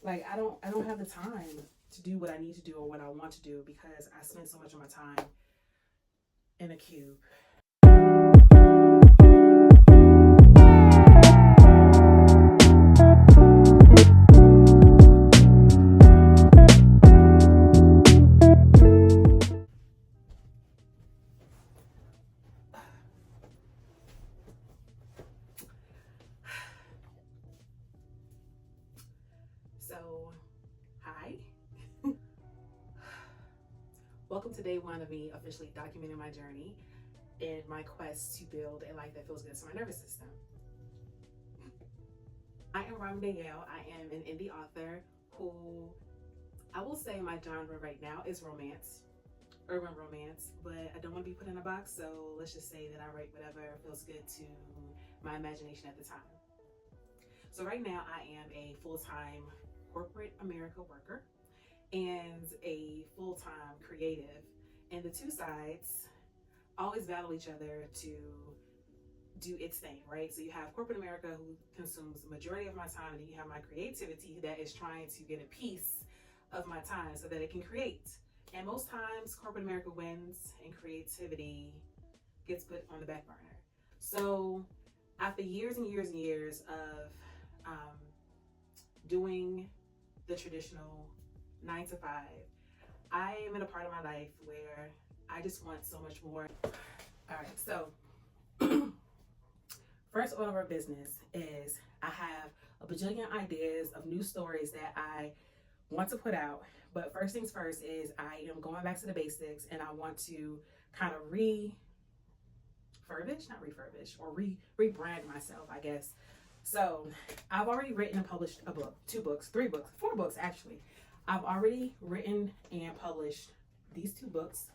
Like I don't have the time to do what I need to do or what I want to do because I spend so much of my time in a cube. So, hi. Welcome to day one of me officially documenting my journey in my quest to build a life that feels good to my nervous system. I am Rebranding. I am an indie author who I will say my genre right now is romance, urban romance, but I don't want to be put in a box, so let's just say that I write whatever feels good to my imagination at the time. So right now I am a full-time corporate America worker and a full-time creative. And the two sides always battle each other to do its thing, right? So you have corporate America who consumes the majority of my time, and then you have my creativity that is trying to get a piece of my time so that it can create. And most times corporate America wins and creativity gets put on the back burner. So after years and years and years of doing the traditional 9 to 5, I am in a part of my life where I just want so much more. All right, so first order of business is I have a bajillion ideas of new stories that I want to put out. But first things first is I am going back to the basics and I want to kind of rebrand myself, I guess. So I've already written and published a book, 2 books, 3 books, 4 books actually. I've already written and published these 2 books.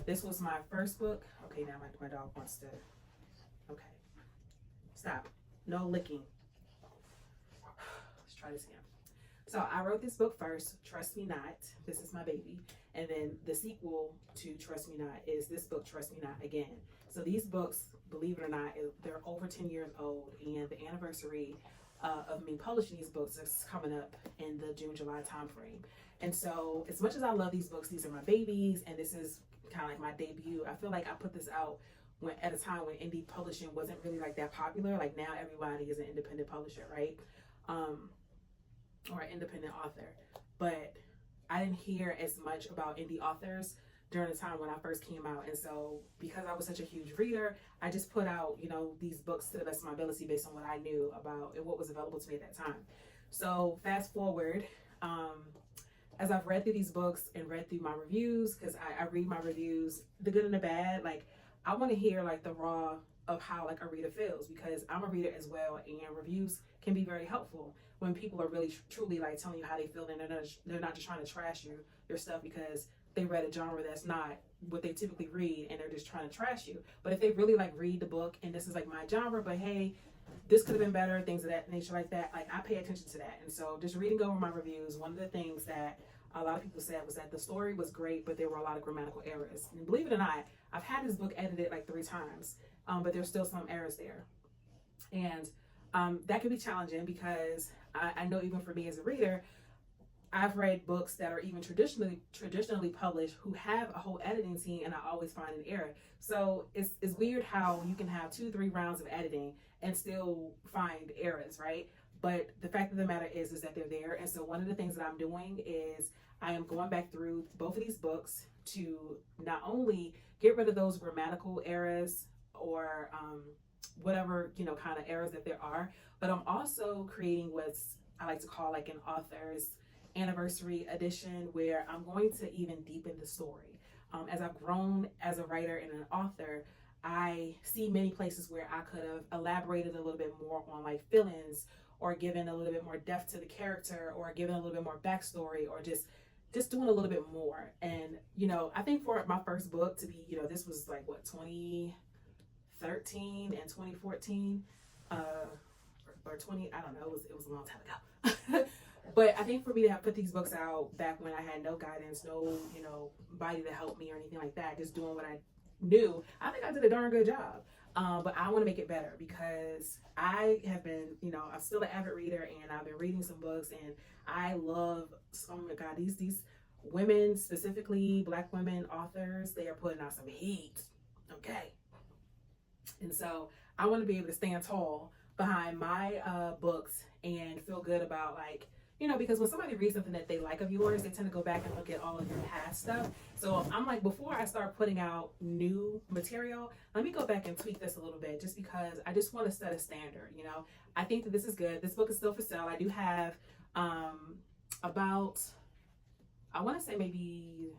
This was my first book. Okay, now my dog wants to, okay, stop. No licking. Let's try this again. So I wrote this book first, Trust Me Not. This is my baby. And then the sequel to Trust Me Not is this book, Trust Me Not Again. So these books, believe it or not, they're over 10 years old. And the anniversary of me publishing these books is coming up in the June-July timeframe. And so as much as I love these books, these are my babies. And this is kind of like my debut. I feel like I put this out at a time when indie publishing wasn't really like that popular. Like now everybody is an independent publisher, right? Or an independent author. But I didn't hear as much about indie authors during the time when I first came out. And so because I was such a huge reader, I just put out, these books to the best of my ability based on what I knew about and what was available to me at that time. So fast forward, as I've read through these books and read through my reviews, because I read my reviews, the good and the bad, like I want to hear like the raw of how like a reader feels, because I'm a reader as well, and reviews can be very helpful when people are really truly like telling you how they feel, and they're not just trying to trash your stuff because they read a genre that's not what they typically read and they're just trying to trash you. But if they really like read the book and this is like my genre, but hey, this could have been better, things of that nature like that, like I pay attention to that. And so just reading over my reviews, one of the things that a lot of people said was that the story was great, but there were a lot of grammatical errors. And believe it or not, I've had this book edited like 3 times, but there's still some errors there. And that can be challenging because I know even for me as a reader, I've read books that are even traditionally published who have a whole editing team, and I always find an error. So it's weird how you can have 2-3 rounds of editing and still find errors, right? But the fact of the matter is that they're there. And so one of the things that I'm doing is I am going back through both of these books to not only get rid of those grammatical errors or whatever kind of errors that there are, but I'm also creating what's I like to call like an author's anniversary edition, where I'm going to even deepen the story. As I've grown as a writer and an author, I see many places where I could have elaborated a little bit more on like feelings, or given a little bit more depth to the character, or given a little bit more backstory, or just doing a little bit more. And I think for my first book to be, this was like what, 2013 and 2014, or 20, I don't know, it was a long time ago. But I think for me to have put these books out back when I had no guidance, no body to help me or anything like that, just doing what I knew, I think I did a darn good job. But I want to make it better because I have been, I'm still an avid reader, and I've been reading some books, and I love, oh my God, these women, specifically Black women authors, they are putting out some heat. Okay. And so I want to be able to stand tall behind my books and feel good about, like, because when somebody reads something that they like of yours, they tend to go back and look at all of your past stuff. So I'm like, before I start putting out new material, let me go back and tweak this a little bit, just because I just want to set a standard. I think that this is good. This book is still for sale. I do have about, I want to say maybe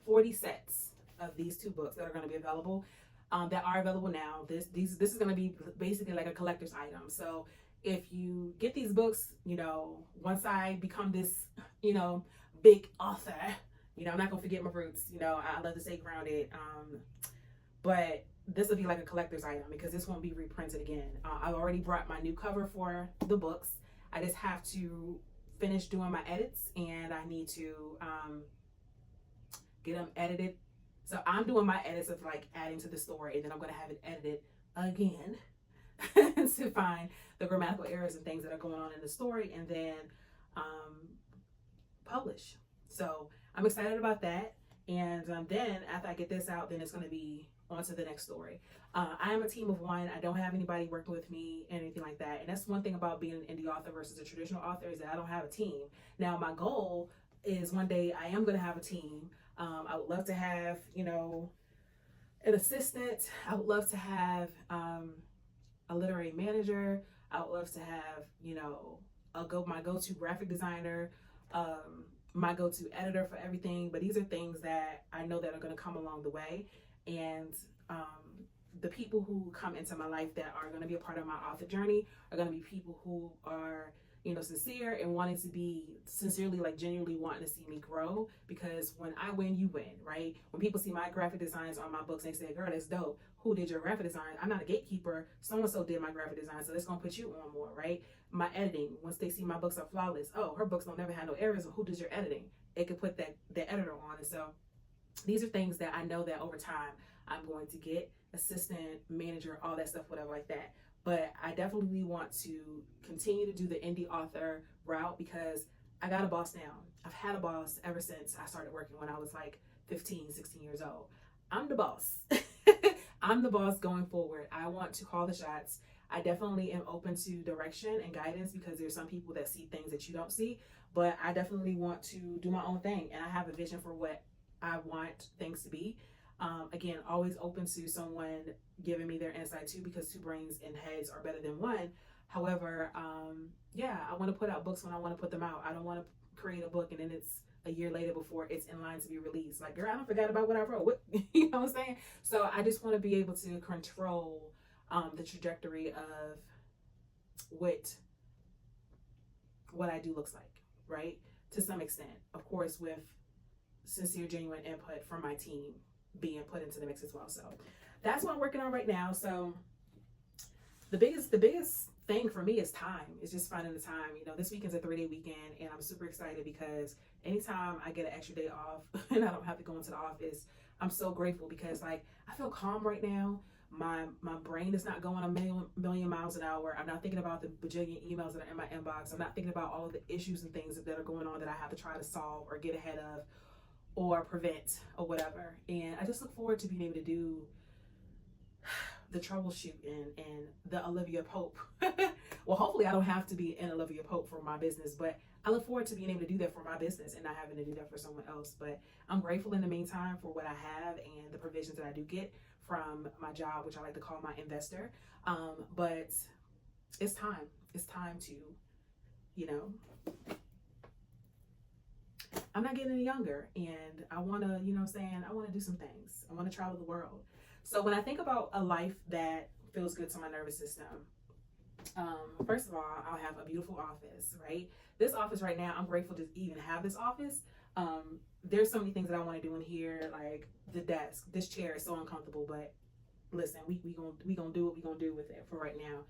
40 sets of these two books that are going to be available. That are available now. This is going to be basically like a collector's item. So if you get these books, once I become this, big author, I'm not going to forget my roots. I love to stay grounded. But this will be like a collector's item because this won't be reprinted again. I've already brought my new cover for the books. I just have to finish doing my edits, and I need to get them edited. So I'm doing my edits of like adding to the story, and then I'm going to have it edited again to find the grammatical errors and things that are going on in the story, and then publish. So I'm excited about that. And then after I get this out, then it's going to be on to the next story. I am a team of one. I don't have anybody working with me, anything like that. And that's one thing about being an indie author versus a traditional author, is that I don't have a team. Now, my goal is one day I am going to have a team. I would love to have, an assistant. I would love to have a literary manager. I would love to have, my go-to graphic designer, my go-to editor for everything. But these are things that I know that are going to come along the way. And the people who come into my life that are going to be a part of my author journey are going to be people who are, sincere and wanting to be sincerely, like genuinely wanting to see me grow, because when I win, you win, right? When people see my graphic designs on my books, they say, girl, that's dope. Who did your graphic design? I'm not a gatekeeper. So-and-so did my graphic design, so that's going to put you on more, right? My editing, once they see my books are flawless, oh, her books don't never have no errors, who does your editing? It could put the editor on. And so these are things that I know that over time I'm going to get, assistant, manager, all that stuff, whatever like that. But I definitely want to continue to do the indie author route because I got a boss now. I've had a boss ever since I started working when I was like 15, 16 years old. I'm the boss. I'm the boss going forward. I want to call the shots. I definitely am open to direction and guidance because there's some people that see things that you don't see. But I definitely want to do my own thing. And I have a vision for what I want things to be. Again, always open to someone giving me their insight too, because two brains and heads are better than one. However, I want to put out books when I want to put them out. I don't want to create a book and then it's a year later before it's in line to be released. Like, girl, I don't forget about what I wrote. What, you know what I'm saying? So I just want to be able to control the trajectory of what I do looks like, right? To some extent, of course, with sincere, genuine input from my team being put into the mix as well. So that's what I'm working on right now. So the biggest thing for me is time. It's just finding the time. This weekend's a 3-day weekend, and I'm super excited because anytime I get an extra day off and I don't have to go into the office, I'm so grateful because I feel calm right now. My brain is not going a million miles an hour. I'm not thinking about the bajillion emails that are in my inbox. I'm not thinking about all of the issues and things that are going on that I have to try to solve or get ahead of or prevent or whatever. And I just look forward to being able to do the troubleshooting and the Olivia Pope. Well, hopefully I don't have to be an Olivia Pope for my business, but I look forward to being able to do that for my business and not having to do that for someone else. But I'm grateful in the meantime for what I have and the provisions that I do get from my job, which I like to call my investor. But it's time. It's time to, I'm not getting any younger, and I want to, I want to do some things. I want to travel the world. So when I think about a life that feels good to my nervous system, first of all, I'll have a beautiful office, right? This office right now, I'm grateful to even have this office. There's so many things that I want to do in here, like the desk. This chair is so uncomfortable, but listen, we gonna do what we gonna do with it for right now.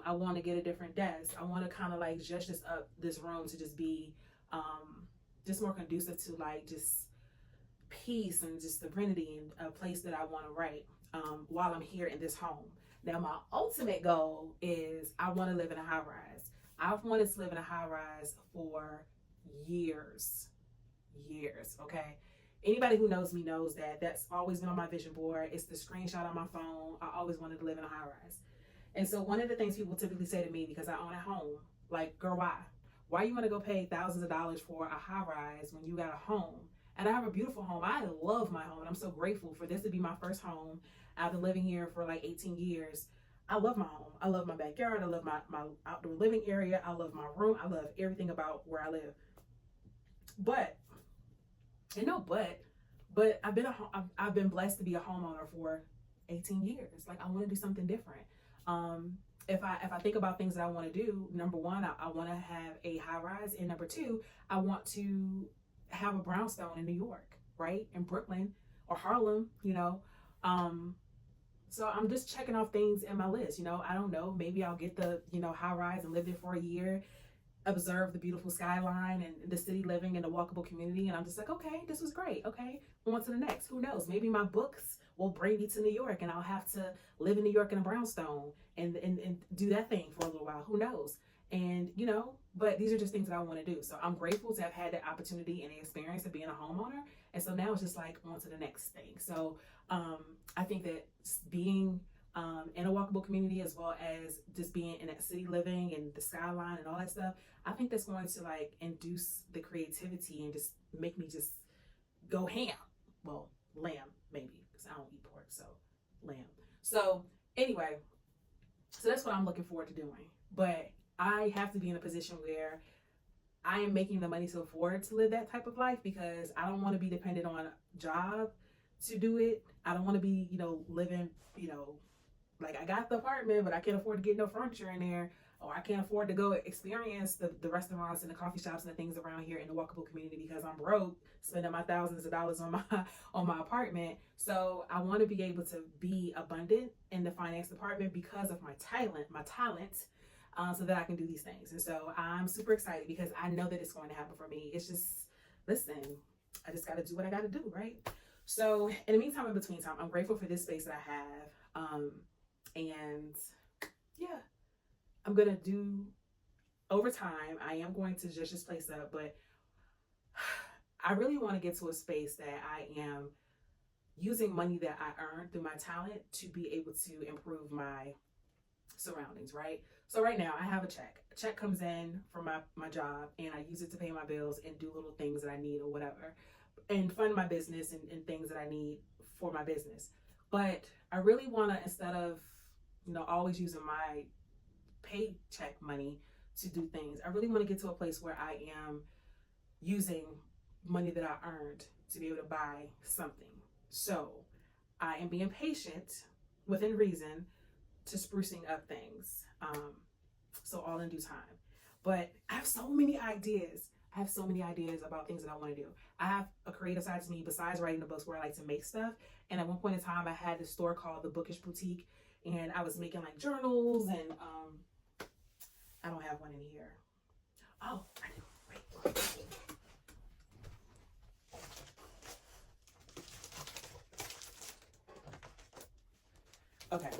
I want to get a different desk. I want to kind of like zhuzh this up, this room to just be just more conducive to like just peace and just serenity and a place that I want to write. while I'm here in this home. Now, my ultimate goal is I want to live in a high rise. I've wanted to live in a high rise for years, okay? Anybody who knows me knows that that's always been on my vision board. It's the screenshot on my phone. I always wanted to live in a high rise. And so one of the things people typically say to me, because I own a home, like, girl, why? Why you want to go pay thousands of dollars for a high rise when you got a home? And I have a beautiful home. I love my home, and I'm so grateful for this to be my first home. I've been living here for like 18 years. I love my home. I love my backyard. I love my outdoor living area. I love my room. I love everything about where I live. But I've been blessed to be a homeowner for 18 years. Like, I want to do something different. If I think about things that I want to do, number one, I want to have a high rise, and number two, I want to have a brownstone in New York, right? In Brooklyn or Harlem, you know. So I'm just checking off things in my list, you know. I don't know, maybe I'll get the, you know, high rise and live there for a year, observe the beautiful skyline and the city living in a walkable community, and I'm just like, okay, this was great. Okay, on to the next. Who knows? Maybe my books will bring me to New York, and I'll have to live in New York in a brownstone and do that thing for a little while. Who knows? And, you know, but these are just things that I want to do. So I'm grateful to have had the opportunity and the experience of being a homeowner. And so now it's just like on to the next thing. So I think that being in a walkable community, as well as just being in that city living and the skyline and all that stuff, I think that's going to like induce the creativity and just make me just go ham. Well, lamb maybe, because I don't eat pork, so lamb. So anyway, so that's what I'm looking forward to doing. But I have to be in a position where I am making the money to afford to live that type of life, because I don't want to be dependent on a job to do it. I don't want to be, you know, living, you know, like I got the apartment, but I can't afford to get no furniture in there, or I can't afford to go experience the restaurants and the coffee shops and the things around here in the walkable community because I'm broke, spending my thousands of dollars on my apartment. So I want to be able to be abundant in the finance department because of my talent, so that I can do these things. And so I'm super excited because I know that it's going to happen for me. It's just, listen, I just got to do what I got to do, right? So in the meantime, in between time, I'm grateful for this space that I have. And yeah, I'm going to do, over time, I am going to just this place up, but I really want to get to a space that I am using money that I earned through my talent to be able to improve my surroundings, right? So right now I have a check. A check comes in from my job, and I use it to pay my bills and do little things that I need or whatever, and fund my business and things that I need for my business. But I really want to, instead of, you know, always using my paycheck money to do things, I really want to get to a place where I am using money that I earned to be able to buy something. So I am being patient within reason to sprucing up things. So all in due time. But I have so many ideas. I have so many ideas about things that I want to do. I have a creative side to me besides writing the books where I like to make stuff. And at one point in time, I had this store called the Bookish Boutique, and I was making like journals, and I don't have one in here. Oh, I do. Wait. Okay.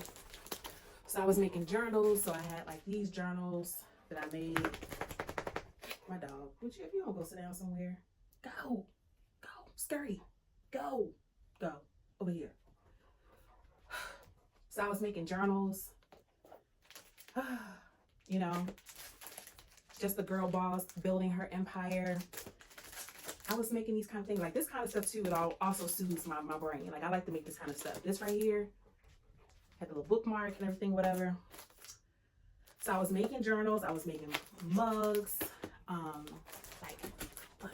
So I was making journals. So I had like these journals that I made. My dog, if you don't go sit down somewhere, go, scurry, go, over here. So I was making journals, you know, just a girl boss building her empire. I was making these kind of things, like this kind of stuff too. It also soothes my brain. Like I like to make this kind of stuff. This right here had a little bookmark and everything, whatever. So I was making journals. I was making mugs. Like, look,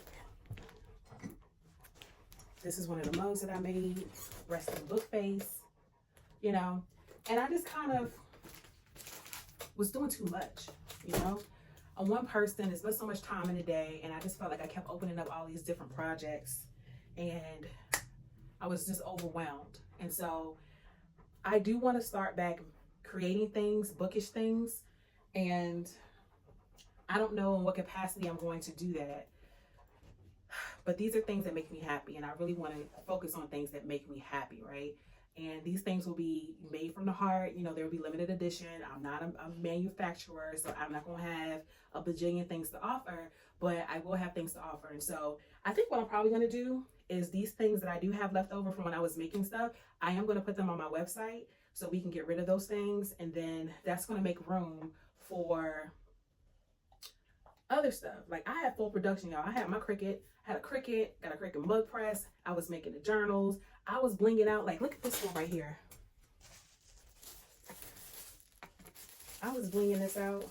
this is one of the mugs that I made, rest in book face, you know, and I just kind of was doing too much, you know. I'm one person, it's been so much time in the day, and I just felt like I kept opening up all these different projects, and I was just overwhelmed. And so I do want to start back creating things, bookish things, and I don't know in what capacity I'm going to do that, but these are things that make me happy, and I really want to focus on things that make me happy, right? And these things will be made from the heart. You know, there will be limited edition. I'm not a manufacturer, so I'm not going to have a bajillion things to offer, but I will have things to offer. And so I think what I'm probably going to do is these things that I do have left over from when I was making stuff, I am going to put them on my website so we can get rid of those things. And then that's going to make room for other stuff. Like I had full production, y'all. I had my Cricut, got a Cricut mug press. I was making the journals. I was blinging out. Like, look at this one right here. I was blinging this out.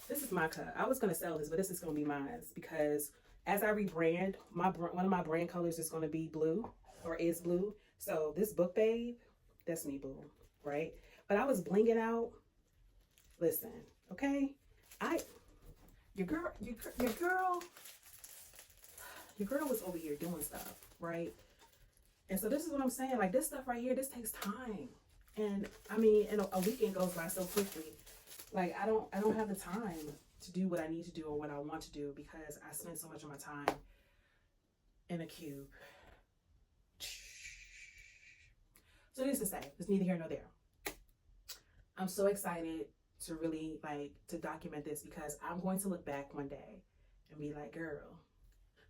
This is my cup. I was going to sell this, but this is going to be mine because as I rebrand, one of my brand colors is going to be blue, or is blue. So this book babe, that's me, boo, right? But I was blinging out. Listen, okay? Your girl was over here doing stuff, right? And so this is what I'm saying. Like, this stuff right here, this takes time. And I mean, and a weekend goes by so quickly. Like, I don't have the time to do what I need to do or what I want to do because I spend so much of my time in a cube. So needless to say, it's neither here nor there. I'm so excited to really to document this because I'm going to look back one day and be like, girl,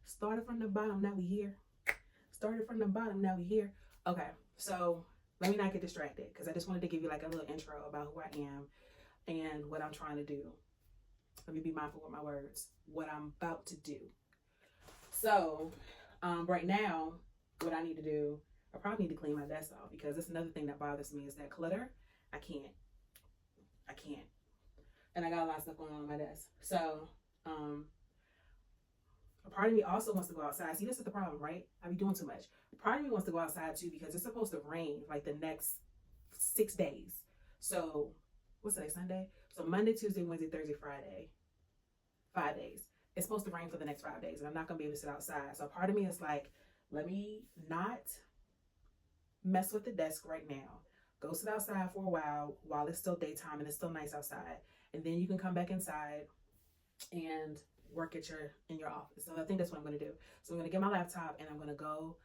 started from the bottom, now we here. Started from the bottom, now we here. Okay, so let me not get distracted because I just wanted to give you like a little intro about who I am and what I'm trying to do. Let me be mindful with my words, what I'm about to do. So right now, what I need to do, I probably need to clean my desk off because that's another thing that bothers me is that clutter. I can't. And I got a lot of stuff going on my desk. So a part of me also wants to go outside. See, this is the problem, right? I be doing too much. A part of me wants to go outside too because it's supposed to rain like the next 6 days. So what's today, Sunday? So Monday, Tuesday, Wednesday, Thursday, Friday. 5 days. It's supposed to rain for the next 5 days and I'm not going to be able to sit outside. So part of me is like, let me not mess with the desk right now. Go sit outside for a while it's still daytime and it's still nice outside. And then you can come back inside and work in your office. So I think that's what I'm going to do. So I'm going to get my laptop and I'm going to go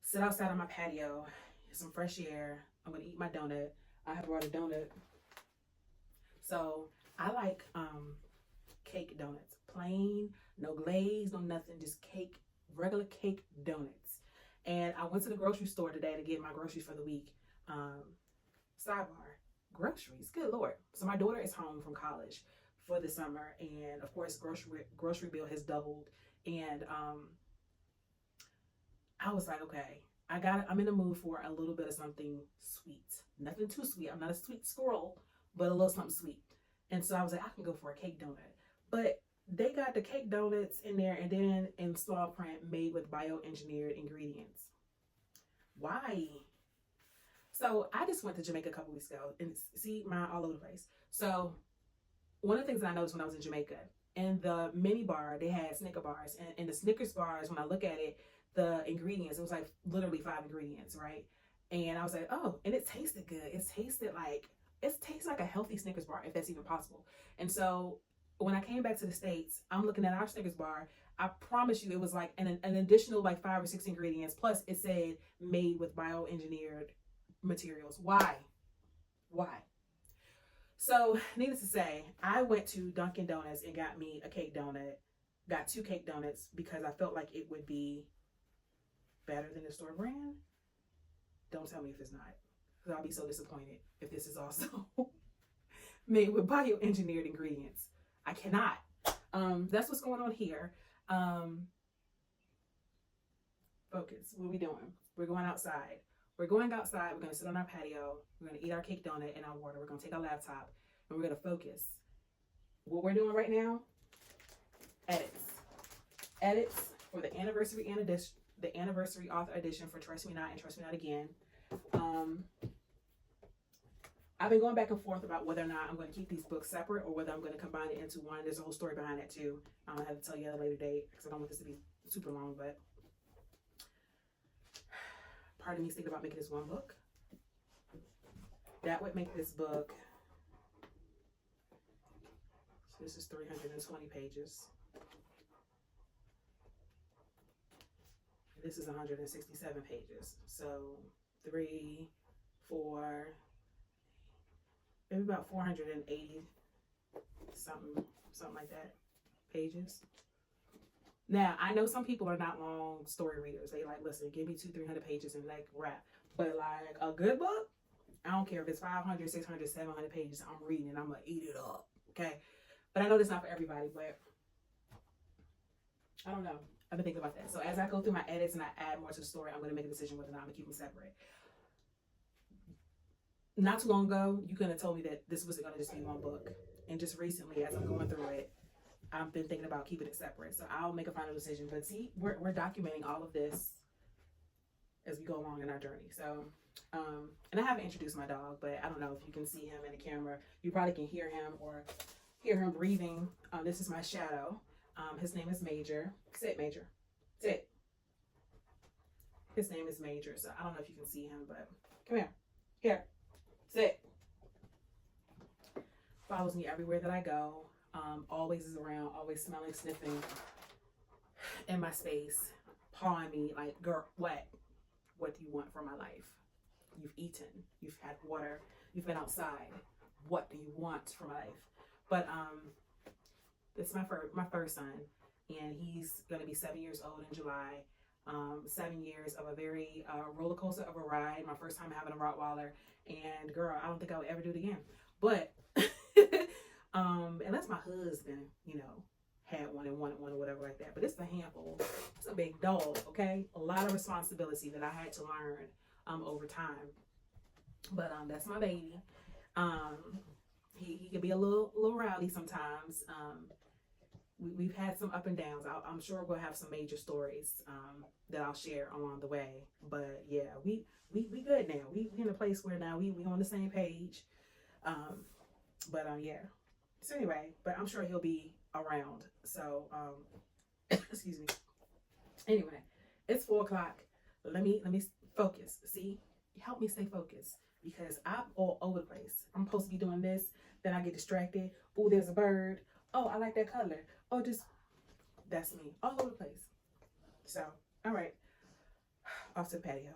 sit outside on my patio, get some fresh air. I'm going to eat my donut. I have brought a donut. So I like cake donuts, plain, no glaze, no nothing, just cake, regular cake donuts. And I went to the grocery store today to get my groceries for the week. Sidebar, groceries, good Lord. So my daughter is home from college for the summer, and of course grocery bill has doubled. And I was like, okay, I'm in the mood for a little bit of something sweet. Nothing too sweet. I'm not a sweet squirrel, but a little something sweet. And so I was like, I can go for a cake donut. But they got the cake donuts in there and then in small print, made with bioengineered ingredients. Why? So I just went to Jamaica a couple weeks ago and see mine all over the place. So one of the things that I noticed when I was in Jamaica, in the mini bar, they had Snicker bars. And in the Snickers bars, when I look at it, the ingredients, it was like literally 5 ingredients, right? And I was like, oh, and it tasted good. It tastes like a healthy Snickers bar, if that's even possible. And so when I came back to the States, I'm looking at our Snickers bar. I promise you it was like an additional like 5 or 6 ingredients. Plus it said made with bioengineered materials. Why? So needless to say, I went to Dunkin' Donuts and got me a cake donut. Got 2 cake donuts because I felt like it would be better than the store brand. Don't tell me if it's not, because I'll be so disappointed if this is also made with bioengineered ingredients. I cannot. That's what's going on here. Focus. What are we doing? We're going outside. We're going outside. We're going to sit on our patio. We're going to eat our cake donut and our water. We're going to take our laptop and we're going to focus. What we're doing right now, edits for the anniversary author edition for Trust Me Not and Trust Me Not Again. I've been going back and forth about whether or not I'm going to keep these books separate or whether I'm going to combine it into one. There's a whole story behind that too. I'm going to have to tell you at a later date because I don't want this to be super long, but part of me is thinking about making this one book. That would make this book, so this is 320 pages. This is 167 pages. So 3, 4, maybe about 480 something like that pages. Now, I know some people are not long story readers. They like, listen, give me 200-300 pages and like wrap. But like a good book, I don't care if it's 500, 600, 700 pages, I'm reading and I'm going to eat it up. Okay. But I know that's not for everybody, but I don't know. I've been thinking about that. So as I go through my edits and I add more to the story, I'm going to make a decision whether or not I'm going to keep them separate. Not too long ago, you could have told me that this was going to just be one book. And just recently, as I'm going through it, I've been thinking about keeping it separate. So I'll make a final decision. But see, we're documenting all of this as we go along in our journey. So, and I haven't introduced my dog, but I don't know if you can see him in the camera. You probably can hear him or hear him breathing. This is my shadow. His name is Major. Sit, Major. Sit. His name is Major. So I don't know if you can see him, but come here. Here. Sit. Follows me everywhere that I go. Always is around, always smelling, sniffing in my space, pawing me like, girl, what? What do you want from my life? You've eaten, you've had water, you've been outside. What do you want from my life? But it's my first son, and he's gonna be 7 years old in July. 7 years of a very roller coaster of a ride. My first time having a Rottweiler, and girl, I don't think I would ever do it again. But unless my husband, you know, had one and wanted one or whatever like that. But it's a handful. It's a big dog, okay? A lot of responsibility that I had to learn over time. But that's my baby. He can be a little rowdy sometimes. We've had some up and downs. I'm sure we'll have some major stories that I'll share along the way. But yeah, we good now. We in a place where now we on the same page. Yeah. So anyway, but I'm sure he'll be around. So excuse me. Anyway, it's 4 o'clock. Let me focus. See, help me stay focused because I'm all over the place. I'm supposed to be doing this, then I get distracted. Oh, there's a bird. Oh, I like that color. Oh, that's me all over the place. So, all right, off to the patio.